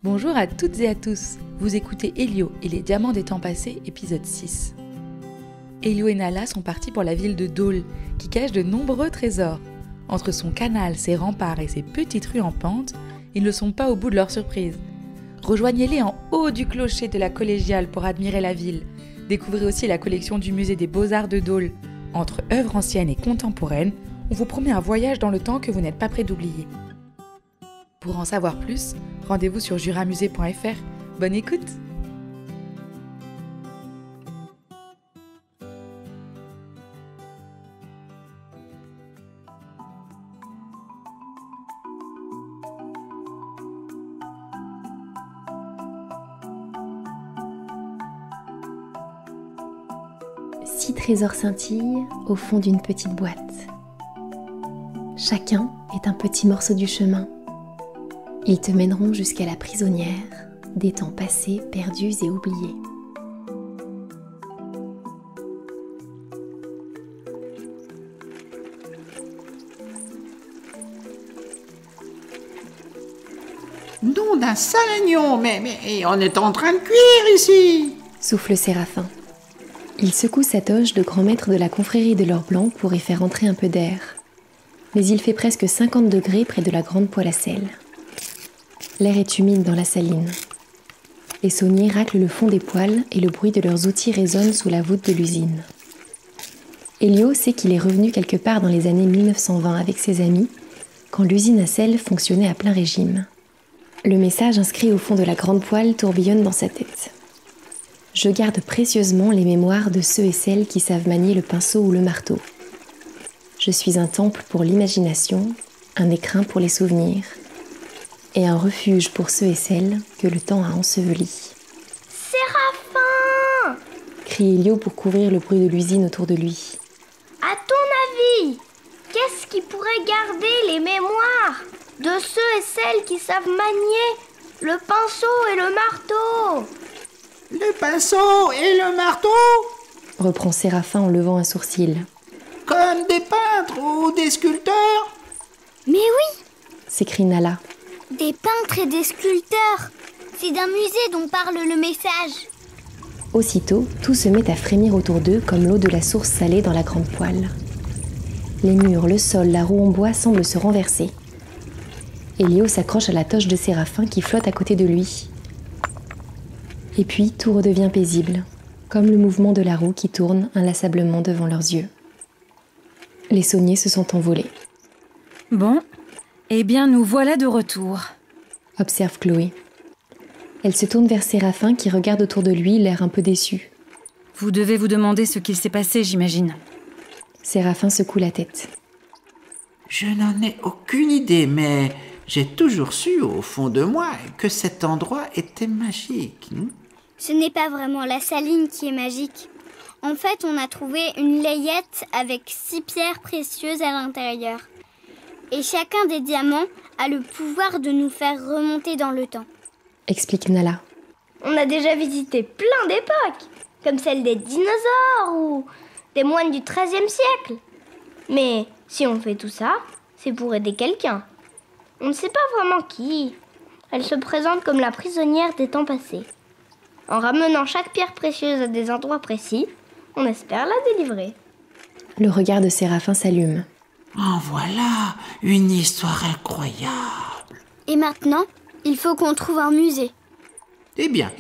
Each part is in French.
Bonjour à toutes et à tous, vous écoutez Elio et les diamants des temps passés, épisode 6. Elio et Nala sont partis pour la ville de Dole, qui cache de nombreux trésors. Entre son canal, ses remparts et ses petites rues en pente, ils ne sont pas au bout de leur surprise. Rejoignez-les en haut du clocher de la collégiale pour admirer la ville. Découvrez aussi la collection du musée des beaux-arts de Dole. Entre œuvres anciennes et contemporaines, on vous promet un voyage dans le temps que vous n'êtes pas prêt d'oublier. Pour en savoir plus, rendez-vous sur juramusée.fr. Bonne écoute! Six trésors scintillent au fond d'une petite boîte. Chacun est un petit morceau du chemin. Ils te mèneront jusqu'à la prisonnière des temps passés, perdus et oubliés. Nom d'un salagnon, mais on est en train de cuire ici. Souffle Séraphin. Il secoue sa toge de grand maître de la confrérie de l'or blanc pour y faire entrer un peu d'air. Mais il fait presque 50 degrés près de la grande poêle à sel. L'air est humide dans la saline. Les sauniers raclent le fond des poêles et le bruit de leurs outils résonne sous la voûte de l'usine. Elio sait qu'il est revenu quelque part dans les années 1920 avec ses amis, quand l'usine à sel fonctionnait à plein régime. Le message inscrit au fond de la grande poêle tourbillonne dans sa tête. Je garde précieusement les mémoires de ceux et celles qui savent manier le pinceau ou le marteau. Je suis un temple pour l'imagination, un écrin pour les souvenirs, et un refuge pour ceux et celles que le temps a ensevelis. Séraphin! Crie Elio pour couvrir le bruit de l'usine autour de lui. À ton avis, qu'est-ce qui pourrait garder les mémoires de ceux et celles qui savent manier le pinceau et le marteau? Le pinceau et le marteau, Reprend Séraphin en levant un sourcil. comme des peintres ou des sculpteurs. Mais oui, S'écrie Nala. des peintres et des sculpteurs. C'est d'un musée dont parle le message. Aussitôt, tout se met à frémir autour d'eux comme l'eau de la source salée dans la grande poêle. Les murs, le sol, la roue en bois semblent se renverser. Elio s'accroche à la toche de Séraphin qui flotte à côté de lui. Et puis, tout redevient paisible, comme le mouvement de la roue qui tourne inlassablement devant leurs yeux. Les sauniers se sont envolés, Bon, eh bien nous voilà de retour. observe Chloé. Elle se tourne vers Séraphin qui regarde autour de lui, l'air un peu déçu. Vous devez vous demander ce qu'il s'est passé, j'imagine. Séraphin secoue la tête. Je n'en ai aucune idée, mais j'ai toujours su au fond de moi que cet endroit était magique. Ce n'est pas vraiment la saline qui est magique. En fait, on a trouvé une layette avec 6 pierres précieuses à l'intérieur. Et chacun des diamants a le pouvoir de nous faire remonter dans le temps. Explique Nala. On a déjà visité plein d'époques, comme celle des dinosaures ou des moines du XIIIe siècle. Mais si on fait tout ça, c'est pour aider quelqu'un. On ne sait pas vraiment qui. Elle se présente comme la prisonnière des temps passés. En ramenant chaque pierre précieuse à des endroits précis, on espère la délivrer. Le regard de Séraphin s'allume. En voilà une histoire incroyable. Et maintenant, il faut qu'on trouve un musée. Eh bien,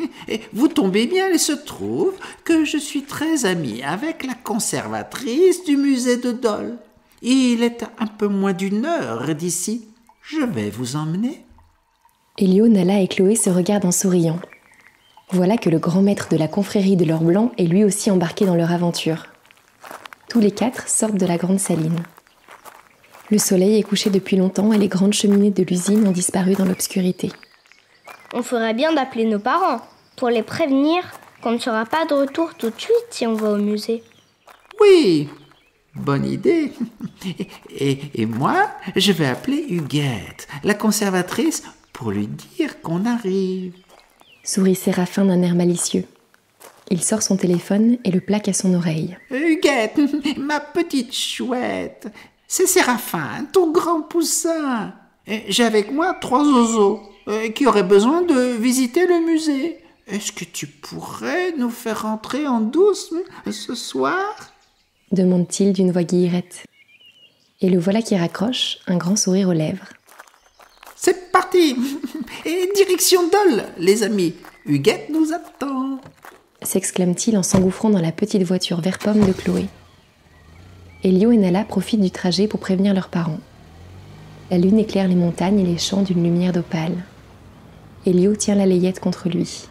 vous tombez bien, il se trouve que je suis très amie avec la conservatrice du musée de Dole. Il est un peu moins d'une heure d'ici. Je vais vous emmener. Elio, Nala et Chloé se regardent en souriant. Voilà que le grand maître de la confrérie de l'or blanc est lui aussi embarqué dans leur aventure. Tous les quatre sortent de la grande saline. Le soleil est couché depuis longtemps et les grandes cheminées de l'usine ont disparu dans l'obscurité. On ferait bien d'appeler nos parents pour les prévenir qu'on ne sera pas de retour tout de suite si on va au musée. Oui, bonne idée. Et moi, je vais appeler Huguette, la conservatrice, pour lui dire qu'on arrive. Sourit Séraphin d'un air malicieux. Il sort son téléphone et le plaque à son oreille. Huguette, ma petite chouette, c'est Séraphin, ton grand poussin. J'ai avec moi 3 oiseaux. qui aurait besoin de visiter le musée. Est-ce que tu pourrais nous faire rentrer en douce ce soir ?» demande-t-il d'une voix guillerette. Et le voilà qui raccroche, un grand sourire aux lèvres. « C'est parti. Et direction Dole, les amis. Huguette nous attend. » s'exclame-t-il en s'engouffrant dans la petite voiture vert pomme de Chloé. Elio et Nala profitent du trajet pour prévenir leurs parents. La lune éclaire les montagnes et les champs d'une lumière d'opale. Elio tient la layette contre lui.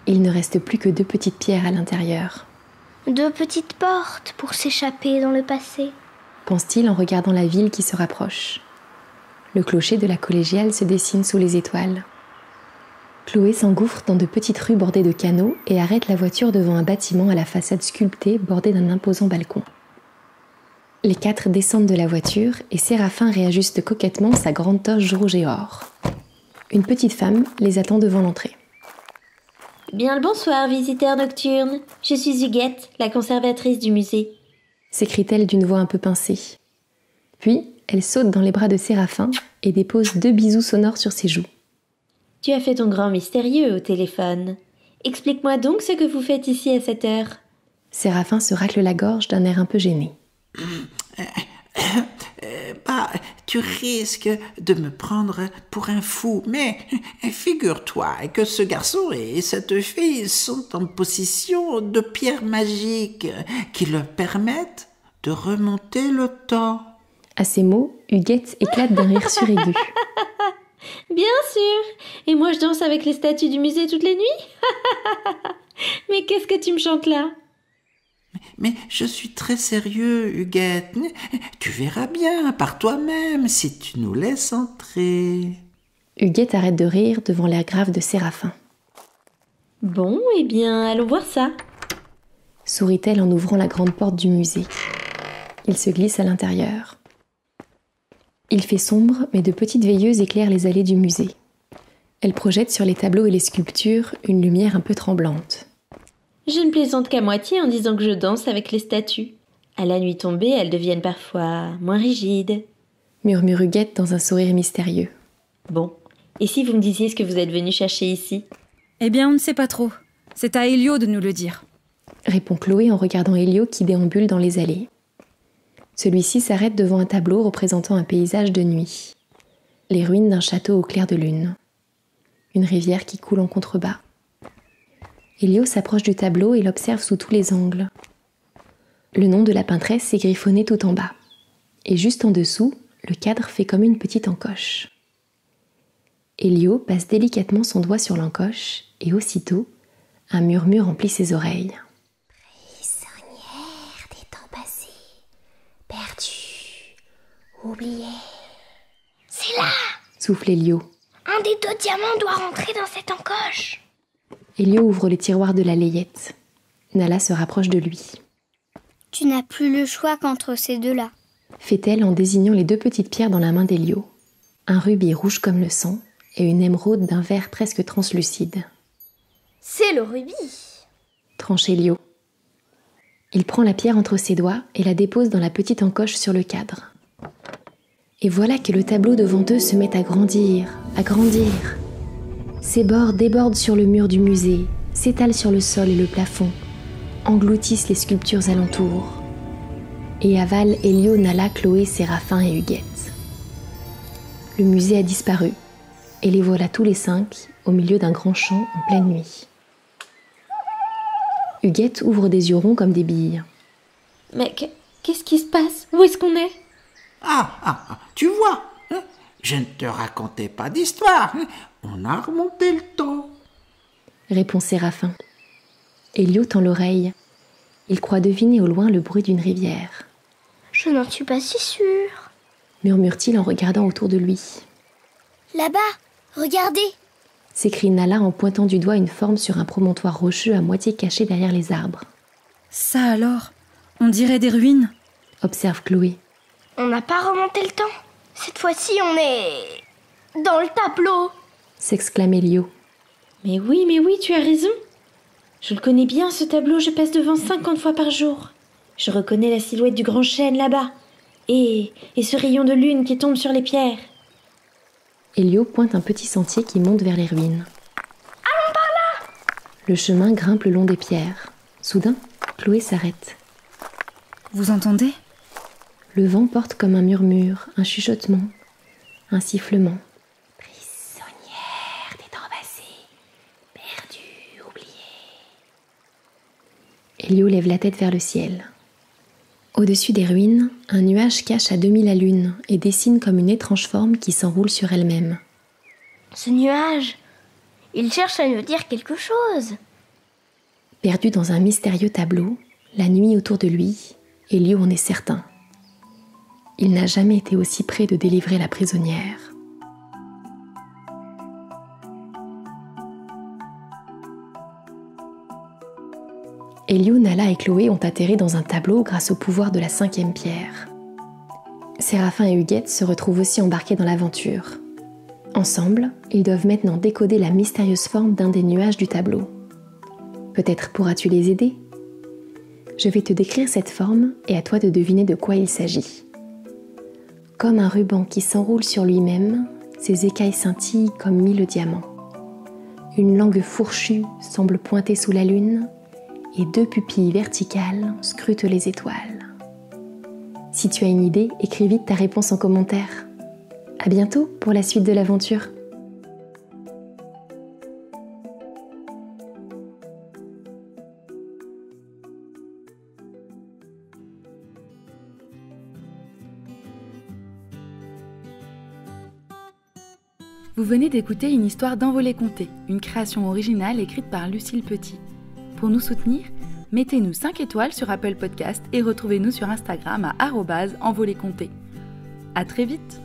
Il ne reste plus que 2 petites pierres à l'intérieur. 2 petites portes pour s'échapper dans le passé. Pense-t-il en regardant la ville qui se rapproche. Le clocher de la collégiale se dessine sous les étoiles. Chloé s'engouffre dans de petites rues bordées de canaux et arrête la voiture devant un bâtiment à la façade sculptée bordé d'un imposant balcon. Les 4 descendent de la voiture et Séraphin réajuste coquettement sa grande toge rouge et or. Une petite femme les attend devant l'entrée. Bien le bonsoir, visiteur nocturne. Je suis Huguette, la conservatrice du musée. S'écrie-t-elle d'une voix un peu pincée. Puis, elle saute dans les bras de Séraphin et dépose 2 bisous sonores sur ses joues. Tu as fait ton grand mystérieux au téléphone. Explique-moi donc ce que vous faites ici à cette heure. Séraphin se racle la gorge d'un air un peu gêné. Tu risques de me prendre pour un fou, mais figure-toi que ce garçon et cette fille sont en possession de pierres magiques qui leur permettent de remonter le temps. À ces mots, Huguette éclate d'un rire suraigu. Bien sûr. Et moi je danse avec les statues du musée toutes les nuits. Mais qu'est-ce que tu me chantes là ? Mais je suis très sérieux, Huguette. Tu verras bien par toi-même si tu nous laisses entrer. Huguette arrête de rire devant l'air grave de Séraphin. Bon, eh bien, allons voir ça. Sourit-elle en ouvrant la grande porte du musée. Il se glisse à l'intérieur. Il fait sombre, mais de petites veilleuses éclairent les allées du musée. Elles projettent sur les tableaux et les sculptures une lumière un peu tremblante. Je ne plaisante qu'à moitié en disant que je danse avec les statues. À la nuit tombée, elles deviennent parfois moins rigides. Murmure Huguette dans un sourire mystérieux. Bon, et si vous me disiez ce que vous êtes venu chercher ici ? Eh bien, on ne sait pas trop. C'est à Elio de nous le dire. Répond Chloé en regardant Elio qui déambule dans les allées. Celui-ci s'arrête devant un tableau représentant un paysage de nuit. Les ruines d'un château au clair de lune. Une rivière qui coule en contrebas. Elio s'approche du tableau et l'observe sous tous les angles. Le nom de la peintresse est griffonné tout en bas. Et juste en dessous, le cadre fait comme une petite encoche. Elio passe délicatement son doigt sur l'encoche et aussitôt, un murmure emplit ses oreilles. Prisonnière des temps passés, perdue, oubliée. C'est là! Souffle Elio. Un des 2 diamants doit rentrer dans cette encoche. Elio ouvre les tiroirs de la layette. Nala se rapproche de lui. Tu n'as plus le choix qu'entre ces 2-là. Fait-elle en désignant les 2 petites pierres dans la main d'Elio. Un rubis rouge comme le sang et une émeraude d'un vert presque translucide. C'est le rubis. Tranche Elio. Il prend la pierre entre ses doigts et la dépose dans la petite encoche sur le cadre. Et voilà que le tableau devant eux se met à grandir, à grandir. Ses bords débordent sur le mur du musée, s'étalent sur le sol et le plafond, engloutissent les sculptures alentour, et avalent Elio, Nala, Chloé, Séraphin et Huguette. Le musée a disparu, et les voilà tous les 5 au milieu d'un grand champ en pleine nuit. Huguette ouvre des yeux ronds comme des billes. Mais qu'est-ce qui se passe ? Où est-ce qu'on est ? Tu vois, je ne te racontais pas d'histoire. On a remonté le temps. Répond Séraphin. Elio tend l'oreille. Il croit deviner au loin le bruit d'une rivière. Je n'en suis pas si sûre. Murmure-t-il en regardant autour de lui. Là-bas, regardez. S'écrie Nala en pointant du doigt une forme sur un promontoire rocheux à moitié caché derrière les arbres. Ça alors, on dirait des ruines. Observe Chloé. On n'a pas remonté le temps. Cette fois-ci, on est dans le tableau. S'exclame Elio. Mais oui, tu as raison. Je le connais bien, ce tableau, je passe devant 50 fois par jour. Je reconnais la silhouette du grand chêne là-bas. Et ce rayon de lune qui tombe sur les pierres. Elio pointe un petit sentier qui monte vers les ruines. Allons par là! Le chemin grimpe le long des pierres. Soudain, Chloé s'arrête. Vous entendez ? Le vent porte comme un murmure, un chuchotement, un sifflement. Prisonnière des temps passés, perdue, oubliée. Elio lève la tête vers le ciel. Au-dessus des ruines, un nuage cache à demi la lune et dessine comme une étrange forme qui s'enroule sur elle-même. Ce nuage, il cherche à nous dire quelque chose. Perdu dans un mystérieux tableau, la nuit autour de lui, Elio en est certain. Il n'a jamais été aussi près de délivrer la prisonnière. Elio, Nala et Chloé ont atterri dans un tableau grâce au pouvoir de la 5e pierre. Séraphin et Huguette se retrouvent aussi embarqués dans l'aventure. Ensemble, ils doivent maintenant décoder la mystérieuse forme d'un des nuages du tableau. Peut-être pourras-tu les aider ? Je vais te décrire cette forme et à toi de deviner de quoi il s'agit. Comme un ruban qui s'enroule sur lui-même, ses écailles scintillent comme 1000 diamants. Une langue fourchue semble pointer sous la lune et 2 pupilles verticales scrutent les étoiles. Si tu as une idée, écris vite ta réponse en commentaire. À bientôt pour la suite de l'aventure. Vous venez d'écouter une histoire d'Envolée Conté, une création originale écrite par Lucille Petit. Pour nous soutenir, mettez-nous 5 étoiles sur Apple Podcast et retrouvez-nous sur Instagram à @envoléconté. À très vite!